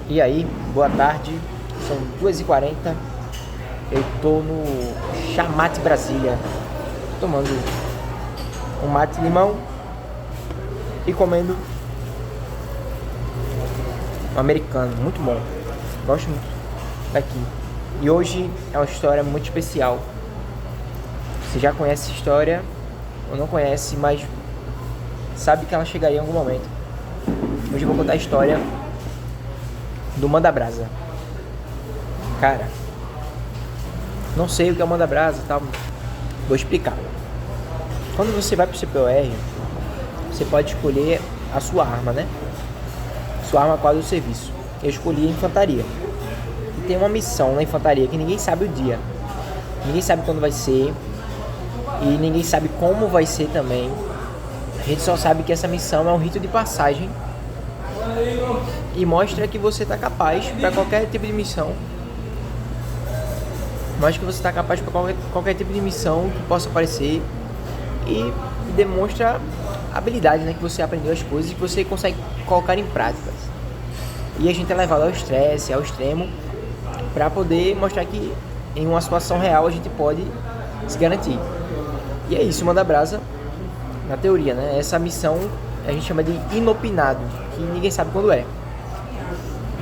E aí, boa tarde, são 2h40, eu tô no Chamate Brasília, tomando um mate limão e comendo um americano, muito bom, gosto muito daqui. E hoje é uma história muito especial, você já conhece essa história ou não conhece, mas sabe que ela chegaria em algum momento. Hoje eu vou contar a história do Manda Brasa. Cara, não sei o que é o Manda Brasa e tal. Vou explicar. Quando você vai pro CPOR, você pode escolher a sua arma, né? Sua arma quadro do serviço. Eu escolhi a infantaria. E tem uma missão na infantaria que ninguém sabe o dia. Ninguém sabe quando vai ser. E ninguém sabe como vai ser também. A gente só sabe que essa missão é um rito de passagem e mostra que você está capaz para qualquer tipo de missão. Mostra que você está capaz para qualquer tipo de missão que possa aparecer e demonstra habilidade, né? Que você aprendeu as coisas e que você consegue colocar em práticas. E a gente é levado ao estresse, ao extremo, para poder mostrar que em uma situação real a gente pode se garantir. E é isso, Manda Brasa, na teoria, né? Essa missão a gente chama de inopinado, que ninguém sabe quando é.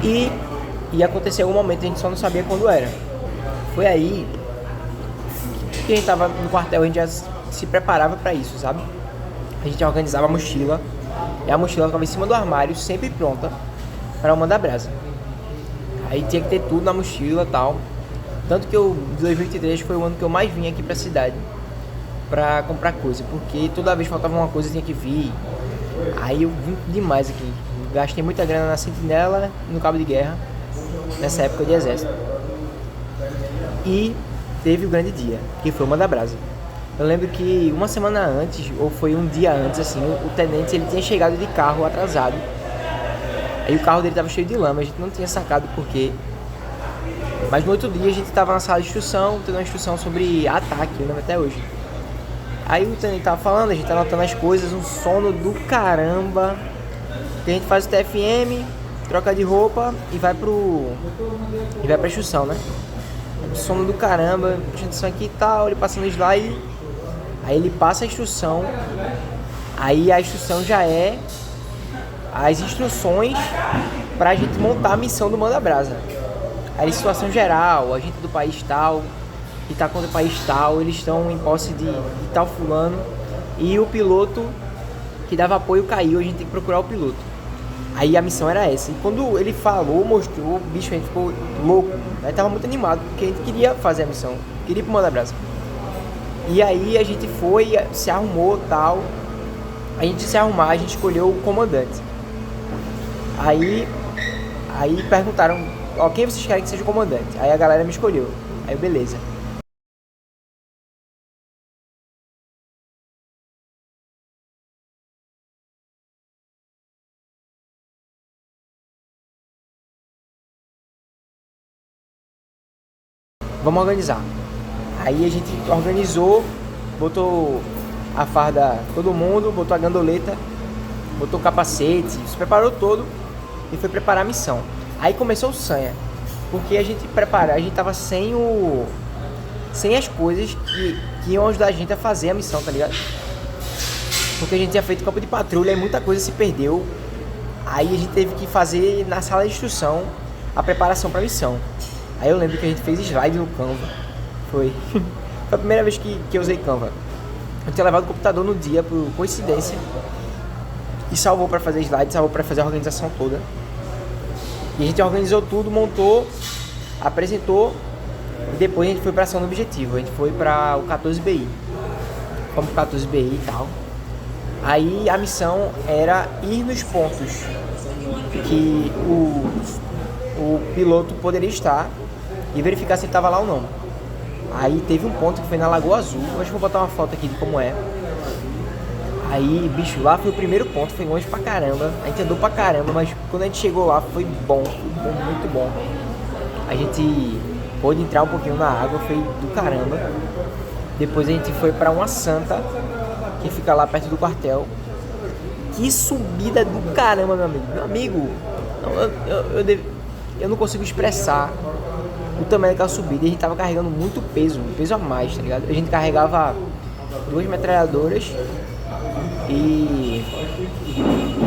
E aconteceu algum momento, a gente só não sabia quando era. Foi aí que a gente tava no quartel, a gente já se preparava para isso, sabe? A gente organizava a mochila, e a mochila ficava em cima do armário, sempre pronta para o Manda Brasa. Aí tinha que ter tudo na mochila e tal. Tanto que eu, 2023 foi o ano que eu mais vim aqui pra cidade pra comprar coisa, porque toda vez faltava uma coisa, tinha que vir. Aí eu vim demais aqui. Gastei muita grana na Sentinela e no cabo de guerra, nessa época de exército. E teve o grande dia, que foi o Manda Brasa. Eu lembro que uma semana antes, ou foi um dia antes, assim, o tenente ele tinha chegado de carro atrasado. Aí o carro dele tava cheio de lama, a gente não tinha sacado por quê. Mas no outro dia a gente tava na sala de instrução, tendo uma instrução sobre ataque, eu lembro até hoje. Aí o tenente tava falando, a gente tá anotando as coisas, um sono do caramba. Que a gente faz o TFM, troca de roupa e vai pra instrução, né? Um sono do caramba, a instrução aqui e tal, ele passando o slide. Aí ele passa a instrução. Aí a instrução já é as instruções pra gente montar a missão do Manda Brasa. Aí situação geral, a gente do país tal, que tá contra o país tal, eles estão em posse de tal fulano. E o piloto que dava apoio caiu, a gente tem que procurar o piloto. Aí a missão era essa. E quando ele falou, mostrou, o bicho, a gente ficou louco. Aí tava muito animado, porque a gente queria fazer a missão, queria ir pro Manda Brasa. E aí a gente foi, se arrumou tal. A gente se arrumar, a gente escolheu o comandante. Aí perguntaram, ó, quem vocês querem que seja o comandante? Aí a galera me escolheu. Aí beleza. Vamos organizar. Aí a gente organizou, botou a farda, todo mundo, botou a gandoleta, botou o capacete, se preparou todo e foi preparar a missão. Aí começou o sanha, porque a gente tava sem as coisas que iam ajudar a gente a fazer a missão, tá ligado? Porque a gente tinha feito campo de patrulha e muita coisa se perdeu. Aí a gente teve que fazer na sala de instrução a preparação para a missão. Aí eu lembro que a gente fez slide no Canva. Foi a primeira vez que eu usei Canva. Eu tinha levado o computador no dia, por coincidência. E salvou para fazer slide, salvou para fazer a organização toda. E a gente organizou tudo, montou, apresentou. E depois a gente foi para ação do objetivo. A gente foi para o 14BI. Fomos pro 14BI e tal. Aí a missão era ir nos pontos que o piloto poderia estar e verificar se ele estava lá ou não. Aí teve um ponto que foi na Lagoa Azul. Hoje eu vou botar uma foto aqui de como é. Aí, bicho, lá foi o primeiro ponto, foi longe pra caramba. A gente andou pra caramba, mas quando a gente chegou lá foi bom, muito bom. A gente pôde entrar um pouquinho na água, foi do caramba. Depois a gente foi pra uma santa, que fica lá perto do quartel. Que subida do caramba, meu amigo. Meu amigo, eu não consigo expressar o tamanho daquela subida. E a gente tava carregando muito peso, um peso a mais, tá ligado? A gente carregava 2 metralhadoras e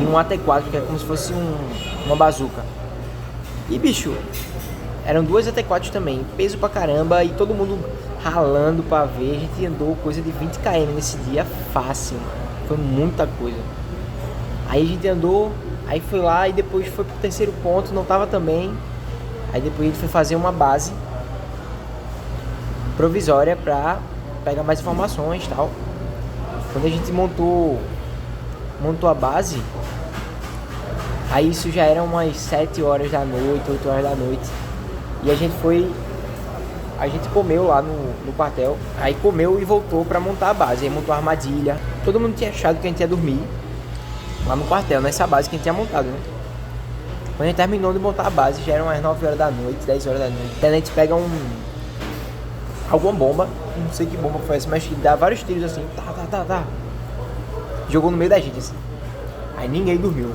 um AT4, que é como se fosse uma bazuca. E bicho, eram 2 AT4 também, peso pra caramba, e todo mundo ralando pra ver. A gente andou coisa de 20 km nesse dia fácil, mano. Foi muita coisa. Aí a gente andou, aí foi lá e depois foi pro terceiro ponto, não tava também. Aí depois a gente foi fazer uma base provisória pra pegar mais informações e tal. Quando a gente montou a base, aí isso já era umas 7 horas da noite, 8 horas da noite. E a gente comeu lá no quartel, aí comeu e voltou pra montar a base. Aí montou a armadilha. Todo mundo tinha achado que a gente ia dormir lá no quartel, nessa base que a gente tinha montado, né? Quando a gente terminou de montar a base, já eram umas 9 horas da noite, 10 horas da noite. Então a gente pega alguma bomba, não sei que bomba foi essa, mas que dá vários tiros assim, tá. Jogou no meio da gente, assim. Aí ninguém dormiu.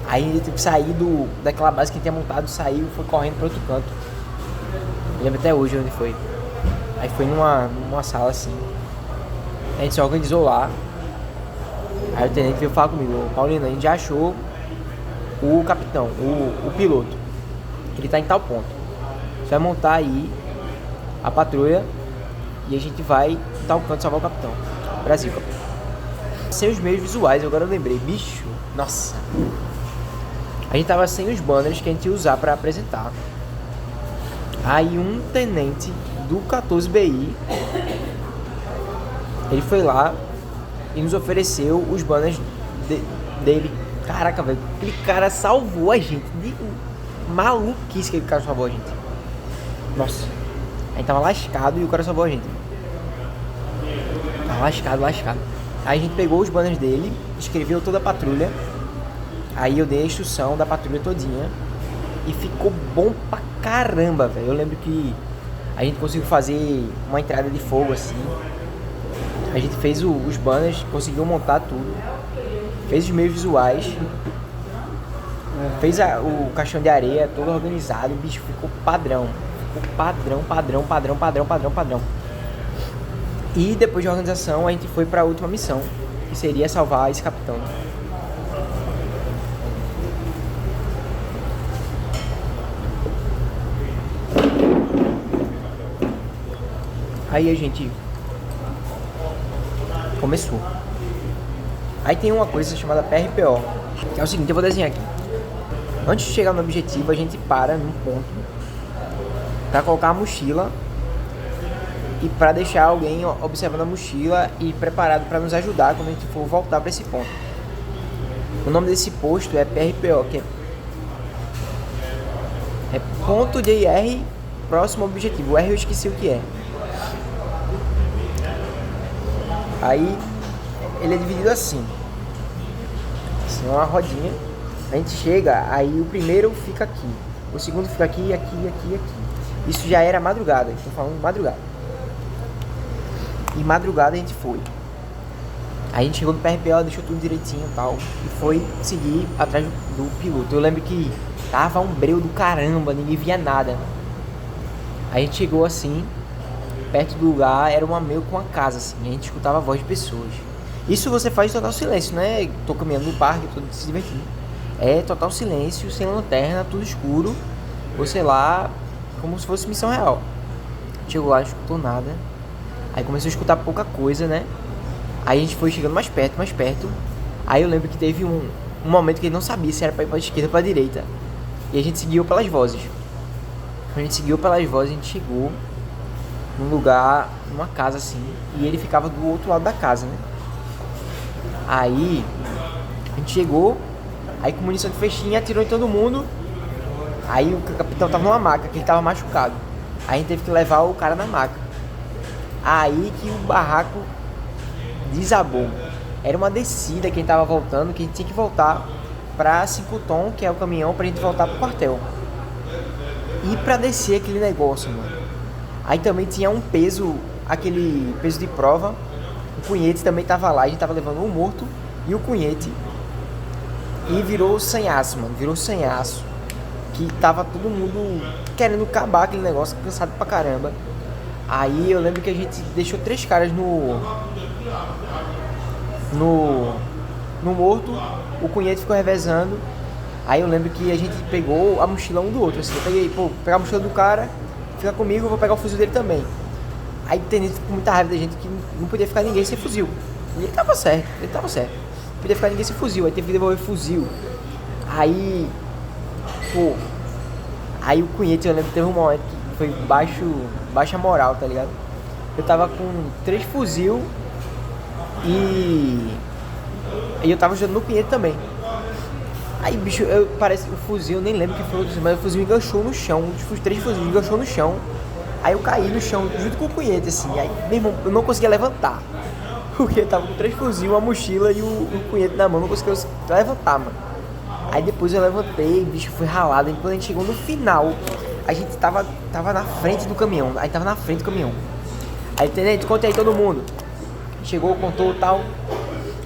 Aí a gente teve que sair daquela base que a gente tinha montado, saiu, foi correndo para outro canto. Eu lembro até hoje onde foi. Aí foi numa sala assim. A gente se organizou lá. Aí o tenente veio falar comigo: Paulino, a gente já achou o capitão, o piloto. Ele tá em tal ponto. Você vai montar aí a patrulha e a gente vai em tal canto salvar o capitão. Brasil, capitão. Sem os meios visuais, agora eu lembrei. Bicho, nossa. A gente tava sem os banners que a gente ia usar pra apresentar. Aí um tenente do 14BI, ele foi lá e nos ofereceu os banners dele. Caraca, velho, aquele cara salvou a gente. De maluquice que aquele cara salvou a gente. Nossa, a gente tava lascado e o cara salvou a gente. Tava lascado. Aí a gente pegou os banners dele, escreveu toda a patrulha. Aí eu dei a instrução da patrulha todinha. E ficou bom pra caramba, velho. Eu lembro que a gente conseguiu fazer uma entrada de fogo assim. A gente fez os banners, conseguiu montar tudo. Fez os meios visuais. Fez o caixão de areia todo organizado. O bicho ficou padrão. Ficou padrão. E depois de organização a gente foi pra última missão, que seria salvar esse capitão. Aí a gente começou. Aí tem uma coisa chamada PRPO, que é o seguinte, eu vou desenhar aqui. Antes de chegar no objetivo, a gente para num ponto pra colocar a mochila e pra deixar alguém observando a mochila e preparado pra nos ajudar quando a gente for voltar pra esse ponto. O nome desse posto é PRPO, que é ponto de IR próximo ao objetivo. O R eu esqueci o que é. Aí ele é dividido assim, uma rodinha. A gente chega, aí o primeiro fica aqui, o segundo fica aqui. Isso já era madrugada, estou falando madrugada. E madrugada a gente foi. Aí a gente chegou no PRPO, deixou tudo direitinho e tal, e foi seguir atrás do piloto. Eu lembro que tava um breu do caramba, ninguém via nada. Aí a gente chegou assim, perto do lugar, era meio com uma casa assim, a gente escutava a voz de pessoas. Isso você faz em total silêncio, né? Tô caminhando no parque, tô se divertindo. É total silêncio, sem lanterna, tudo escuro. Você lá, como se fosse missão real. Chegou lá, não escutou nada. Aí começou a escutar pouca coisa, né? Aí a gente foi chegando mais perto. Aí eu lembro que teve um momento que ele não sabia se era pra ir pra esquerda ou pra direita. E a gente seguiu pelas vozes. Quando a gente seguiu pelas vozes, a gente chegou num lugar, numa casa assim, e ele ficava do outro lado da casa, né? Aí a gente chegou, aí com munição de fechinha atirou em todo mundo. Aí o capitão tava numa maca, que ele tava machucado. Aí a gente teve que levar o cara na maca. Aí que o barraco desabou. Era uma descida que a gente tava voltando, que a gente tinha que voltar pra 5 Tom, que é o caminhão, pra gente voltar pro quartel. E pra descer aquele negócio, mano. Aí também tinha um peso, aquele peso de prova. O cunhete também tava lá, a gente tava levando o morto e o cunhete E virou sanhaço, mano. Virou sanhaço. Que tava todo mundo querendo acabar aquele negócio, cansado pra caramba. Aí eu lembro que a gente deixou 3 caras no morto. O cunhete ficou revezando. Aí eu lembro que a gente pegou a mochila um do outro, assim. Eu peguei, pegar a mochila do cara, fica comigo, eu vou pegar o fuzil dele também. Aí o tenente ficou com muita raiva da gente que não podia ficar ninguém sem fuzil. E ele tava certo. Não podia ficar ninguém sem fuzil, aí teve que devolver fuzil. Aí, aí o cunhete, eu lembro que teve um momento que foi baixa moral, tá ligado? Eu tava com 3 fuzil e eu tava jogando no cunhete também. Aí, bicho, parece o fuzil, eu nem lembro o que foi, mas o fuzil enganchou no chão, os 3 fuzis enganchou no chão. Aí eu caí no chão junto com o cunhete, assim. Aí, meu irmão, eu não conseguia levantar. Porque eu tava com 3 fuzis, uma mochila e o cunhete na mão, não conseguia levantar, mano. Aí depois eu levantei, bicho, foi ralado. E quando a gente chegou no final, a gente tava na frente do caminhão. Aí tava na frente do caminhão. Aí, tenente, conta aí todo mundo. Chegou, contou e tal.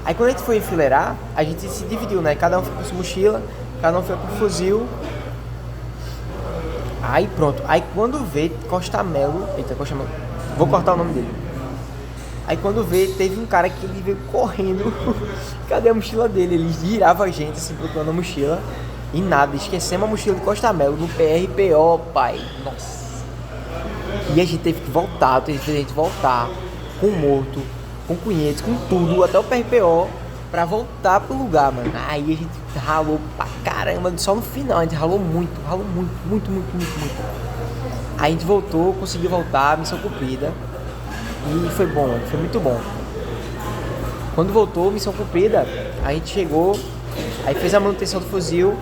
Aí quando a gente foi enfileirar, a gente se dividiu, né? Cada um foi com sua mochila, cada um foi com o fuzil. Aí pronto. Aí quando vê Costa Melo, vou cortar o nome dele. Aí quando vê, teve um cara que ele veio correndo. Cadê a mochila dele? Ele girava a gente assim, procurando a mochila. E nada, esquecemos a mochila de Costa Melo no PRPO, pai. Nossa. E a gente teve que voltar, com o morto, com cunhetes, com tudo, até o PRPO, pra voltar pro lugar, mano. Aí a gente ralou pra caramba, só no final, a gente ralou muito. Aí a gente voltou, conseguiu voltar, missão cumprida. E foi bom, foi muito bom. Quando voltou, missão cumprida, a gente chegou, aí fez a manutenção do fuzil.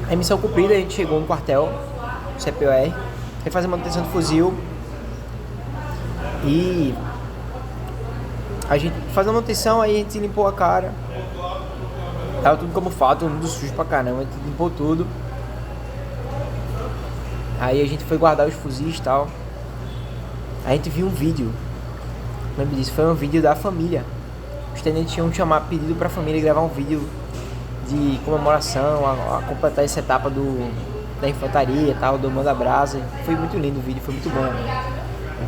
Aí missão cumprida, a gente chegou no quartel, CPOR, aí faz a manutenção do fuzil. E a gente faz a manutenção, aí a gente limpou a cara. Tava tudo camuflado, todo mundo sujo pra caramba, a gente limpou tudo. Aí a gente foi guardar os fuzis e tal. Aí a gente viu um vídeo. Lembro disso, foi um vídeo da família. Os tenentes tinham pedido pra família gravar um vídeo de comemoração, a completar essa etapa da infantaria e tal, do Manda Brasa. Foi muito lindo o vídeo, foi muito bom.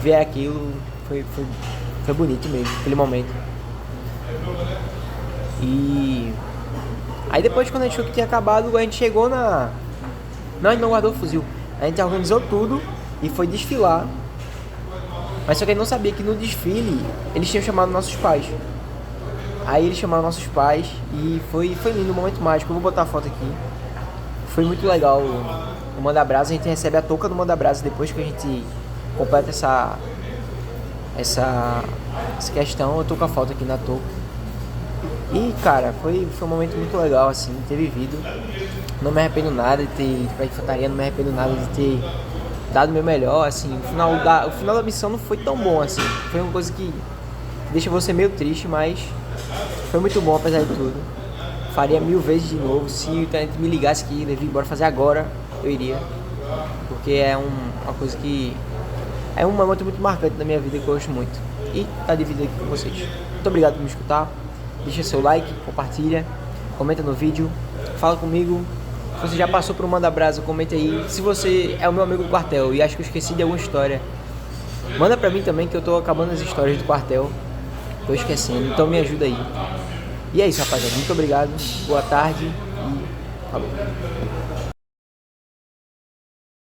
Ver aquilo foi bonito mesmo, aquele momento. E aí depois, quando a gente achou que tinha acabado, a gente chegou Não, a gente não guardou o fuzil. A gente organizou tudo e foi desfilar. Mas só que a gente não sabia que no desfile eles tinham chamado nossos pais. Aí eles chamaram nossos pais e foi lindo, um momento mágico. Eu vou botar a foto aqui. Foi muito legal o Manda Brasa. A gente recebe a touca do Manda Brasa depois que a gente completa essa questão. Eu tô com a foto aqui na touca. E cara, foi um momento muito legal assim, ter vivido. Não me arrependo nada de ter ido pra infantaria, não me arrependo nada de ter dado o meu melhor, assim. O final da missão não foi tão bom assim. Foi uma coisa que deixa você meio triste, mas foi muito bom apesar de tudo. Faria 1000 vezes de novo. Se o tenente me ligasse que Levi, bora fazer agora, eu iria. Porque é uma coisa que é um momento muito marcante na minha vida que eu gosto muito. E tá dividido aqui com vocês. Muito obrigado por me escutar. Deixa seu like, compartilha, comenta no vídeo, fala comigo. Se você já passou por um Manda Brasa, comenta aí. Se você é o meu amigo do quartel e acha que eu esqueci de alguma história, manda pra mim também, que eu tô acabando as histórias do quartel. Tô esquecendo, então me ajuda aí. E é isso, rapaziada. Muito obrigado, boa tarde e falou.